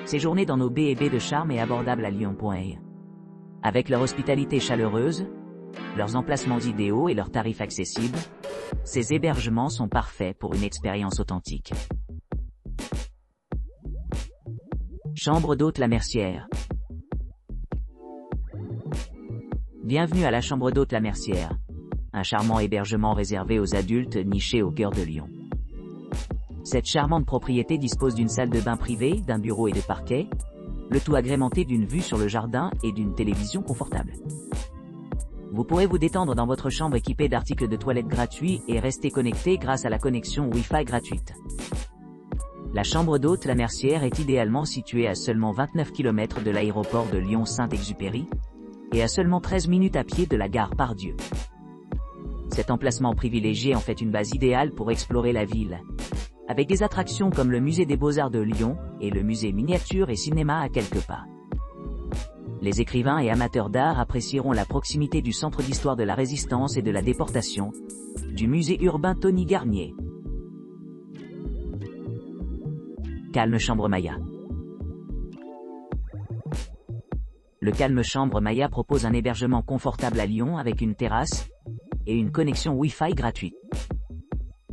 Séjourner dans nos B&B de charme et abordables à Lyon.air. Avec leur hospitalité chaleureuse, leurs emplacements idéaux et leurs tarifs accessibles, ces hébergements sont parfaits pour une expérience authentique. Chambre d'hôte La Mercière. Bienvenue à la chambre d'hôte La Mercière, un charmant hébergement réservé aux adultes niché au cœur de Lyon. Cette charmante propriété dispose d'une salle de bain privée, d'un bureau et de parquet, le tout agrémenté d'une vue sur le jardin et d'une télévision confortable. Vous pourrez vous détendre dans votre chambre équipée d'articles de toilette gratuits et rester connecté grâce à la connexion Wi-Fi gratuite. La chambre d'hôte La Mercière est idéalement située à seulement 29 km de l'aéroport de Lyon-Saint-Exupéry et à seulement 13 minutes à pied de la gare Pardieu. Cet emplacement privilégié en fait une base idéale pour explorer la ville, avec des attractions comme le musée des Beaux-Arts de Lyon et le musée miniature et cinéma à quelques pas. Les écrivains et amateurs d'art apprécieront la proximité du centre d'histoire de la Résistance et de la déportation, du musée urbain Tony Garnier. Calme Chambre Maya. Le Calme Chambre Maya propose un hébergement confortable à Lyon avec une terrasse et une connexion Wi-Fi gratuite.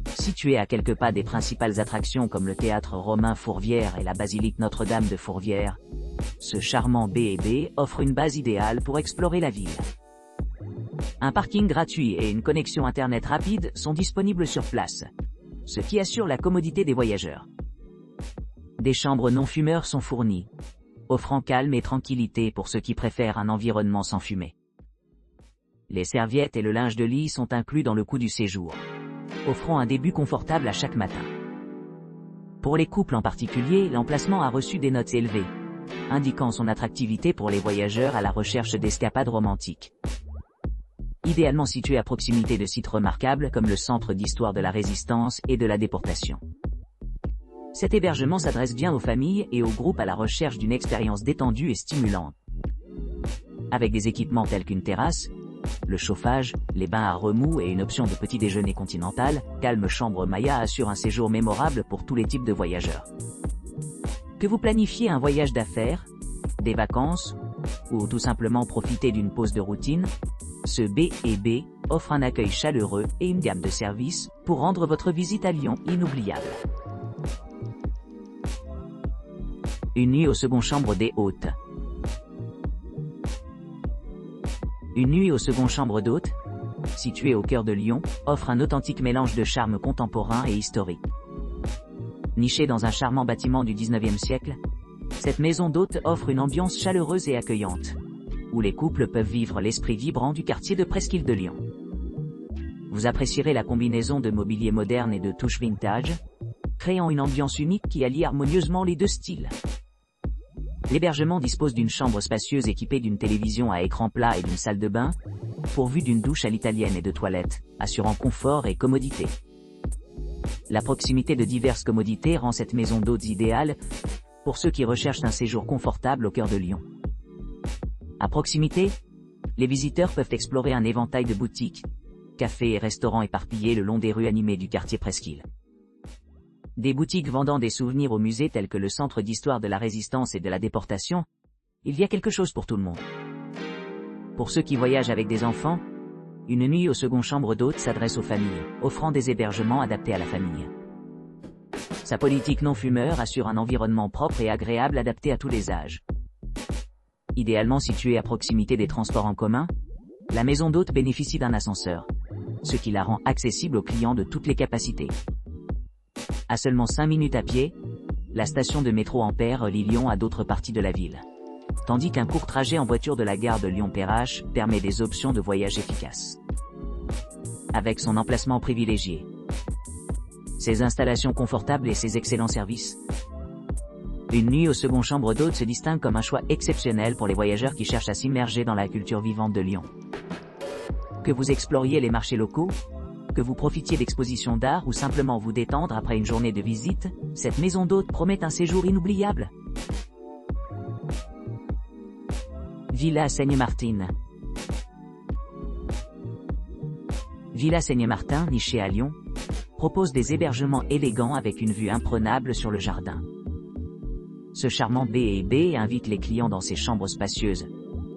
Situé à quelques pas des principales attractions comme le théâtre Romain Fourvière et la basilique Notre-Dame de Fourvière, ce charmant B&B offre une base idéale pour explorer la ville. Un parking gratuit et une connexion internet rapide sont disponibles sur place, ce qui assure la commodité des voyageurs. Des chambres non-fumeurs sont fournies, offrant calme et tranquillité pour ceux qui préfèrent un environnement sans fumée. Les serviettes et le linge de lit sont inclus dans le coût du séjour, offrant un début confortable à chaque matin. Pour les couples en particulier, l'emplacement a reçu des notes élevées, indiquant son attractivité pour les voyageurs à la recherche d'escapades romantiques. Idéalement situé à proximité de sites remarquables comme le centre d'histoire de la Résistance et de la déportation. Cet hébergement s'adresse bien aux familles et aux groupes à la recherche d'une expérience détendue et stimulante. Avec des équipements tels qu'une terrasse, le chauffage, les bains à remous et une option de petit déjeuner continental, Calme Chambre Maya assure un séjour mémorable pour tous les types de voyageurs. Que vous planifiez un voyage d'affaires, des vacances, ou tout simplement profiter d'une pause de routine, ce B&B offre un accueil chaleureux et une gamme de services pour rendre votre visite à Lyon inoubliable. Une nuit au second chambre des hôtes. Une nuit au second chambre d'hôtes, située au cœur de Lyon, offre un authentique mélange de charme contemporain et historique. Nichée dans un charmant bâtiment du 19e siècle, cette maison d'hôtes offre une ambiance chaleureuse et accueillante, où les couples peuvent vivre l'esprit vibrant du quartier de Presqu'île de Lyon. Vous apprécierez la combinaison de mobilier moderne et de touches vintage, créant une ambiance unique qui allie harmonieusement les deux styles. L'hébergement dispose d'une chambre spacieuse équipée d'une télévision à écran plat et d'une salle de bain, pourvue d'une douche à l'italienne et de toilettes, assurant confort et commodité. La proximité de diverses commodités rend cette maison d'hôtes idéale pour ceux qui recherchent un séjour confortable au cœur de Lyon. À proximité, les visiteurs peuvent explorer un éventail de boutiques, cafés et restaurants éparpillés le long des rues animées du quartier Presqu'île. Des boutiques vendant des souvenirs au musée tels que le centre d'histoire de la Résistance et de la déportation, il y a quelque chose pour tout le monde. Pour ceux qui voyagent avec des enfants, une nuit au second chambre d'hôtes s'adresse aux familles, offrant des hébergements adaptés à la famille. Sa politique non-fumeur assure un environnement propre et agréable adapté à tous les âges. Idéalement située à proximité des transports en commun, la maison d'hôtes bénéficie d'un ascenseur, ce qui la rend accessible aux clients de toutes les capacités. À seulement 5 minutes à pied, la station de métro Ampère relie Lyon à d'autres parties de la ville, tandis qu'un court trajet en voiture de la gare de Lyon-Perrache permet des options de voyage efficaces. Avec son emplacement privilégié, ses installations confortables et ses excellents services, une nuit au second chambre d'hôtes se distingue comme un choix exceptionnel pour les voyageurs qui cherchent à s'immerger dans la culture vivante de Lyon. Que vous exploriez les marchés locaux, que vous profitiez d'expositions d'art ou simplement vous détendre après une journée de visite, cette maison d'hôtes promet un séjour inoubliable. Villa Saigne-Martin. Villa Saigne-Martin, nichée à Lyon, propose des hébergements élégants avec une vue imprenable sur le jardin. Ce charmant B&B invite les clients dans ses chambres spacieuses,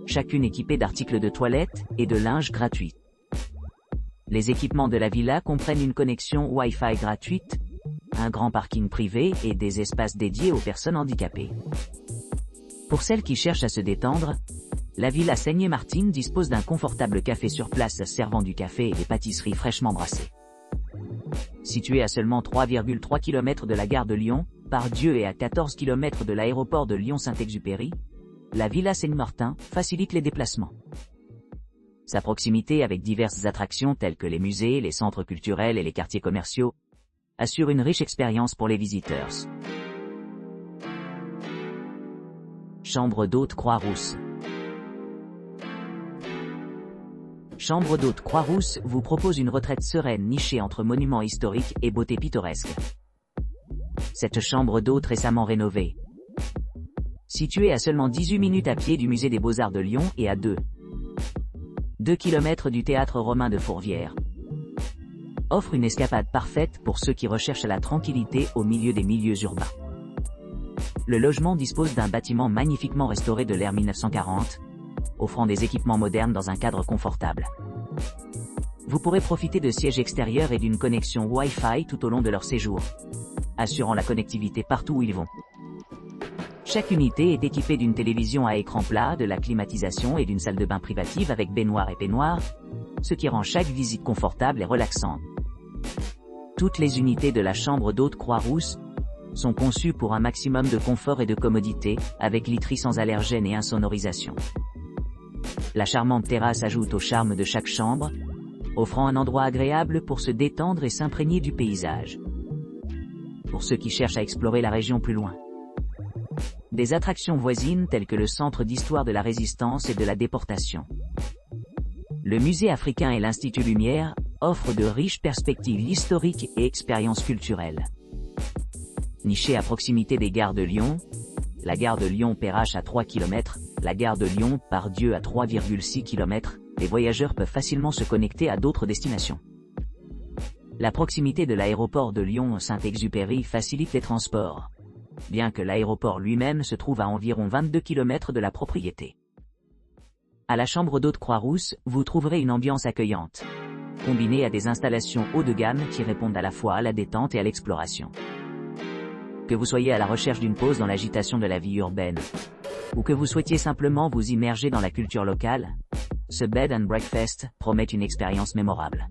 chacune équipée d'articles de toilette et de linge gratuits. Les équipements de la villa comprennent une connexion Wi-Fi gratuite, un grand parking privé et des espaces dédiés aux personnes handicapées. Pour celles qui cherchent à se détendre, la Villa Saignée-Martine dispose d'un confortable café sur place servant du café et des pâtisseries fraîchement brassées. Située à seulement 3,3 km de la gare de Lyon, Pardieu et à 14 km de l'aéroport de Lyon-Saint-Exupéry, la Villa Saigne-Martin facilite les déplacements. Sa proximité avec diverses attractions telles que les musées, les centres culturels et les quartiers commerciaux assure une riche expérience pour les visiteurs. Chambre d'hôte Croix-Rousse. Chambre d'hôte Croix-Rousse vous propose une retraite sereine nichée entre monuments historiques et beauté pittoresque. Cette chambre d'hôte récemment rénovée, située à seulement 18 minutes à pied du musée des Beaux-Arts de Lyon et à 2 km du théâtre romain de Fourvière, offre une escapade parfaite pour ceux qui recherchent la tranquillité au milieu des milieux urbains. Le logement dispose d'un bâtiment magnifiquement restauré de l'ère 1940, offrant des équipements modernes dans un cadre confortable. Vous pourrez profiter de sièges extérieurs et d'une connexion Wi-Fi tout au long de leur séjour, assurant la connectivité partout où ils vont. Chaque unité est équipée d'une télévision à écran plat, de la climatisation et d'une salle de bain privative avec baignoire et peignoir, ce qui rend chaque visite confortable et relaxante. Toutes les unités de la chambre d'hôte Croix-Rousse sont conçues pour un maximum de confort et de commodité, avec literie sans allergènes et insonorisation. La charmante terrasse ajoute au charme de chaque chambre, offrant un endroit agréable pour se détendre et s'imprégner du paysage. Pour ceux qui cherchent à explorer la région plus loin, des attractions voisines telles que le Centre d'histoire de la Résistance et de la Déportation, le Musée africain et l'Institut Lumière offrent de riches perspectives historiques et expériences culturelles. Nichée à proximité des gares de Lyon, la gare de Lyon-Perrache à 3 km, la gare de Lyon-Pardieu à 3,6 km, les voyageurs peuvent facilement se connecter à d'autres destinations. La proximité de l'aéroport de Lyon-Saint-Exupéry facilite les transports, bien que l'aéroport lui-même se trouve à environ 22 km de la propriété. À la chambre d'hôte Croix-Rousse, vous trouverez une ambiance accueillante, combinée à des installations haut de gamme qui répondent à la fois à la détente et à l'exploration. Que vous soyez à la recherche d'une pause dans l'agitation de la vie urbaine, ou que vous souhaitiez simplement vous immerger dans la culture locale, ce bed and breakfast promet une expérience mémorable.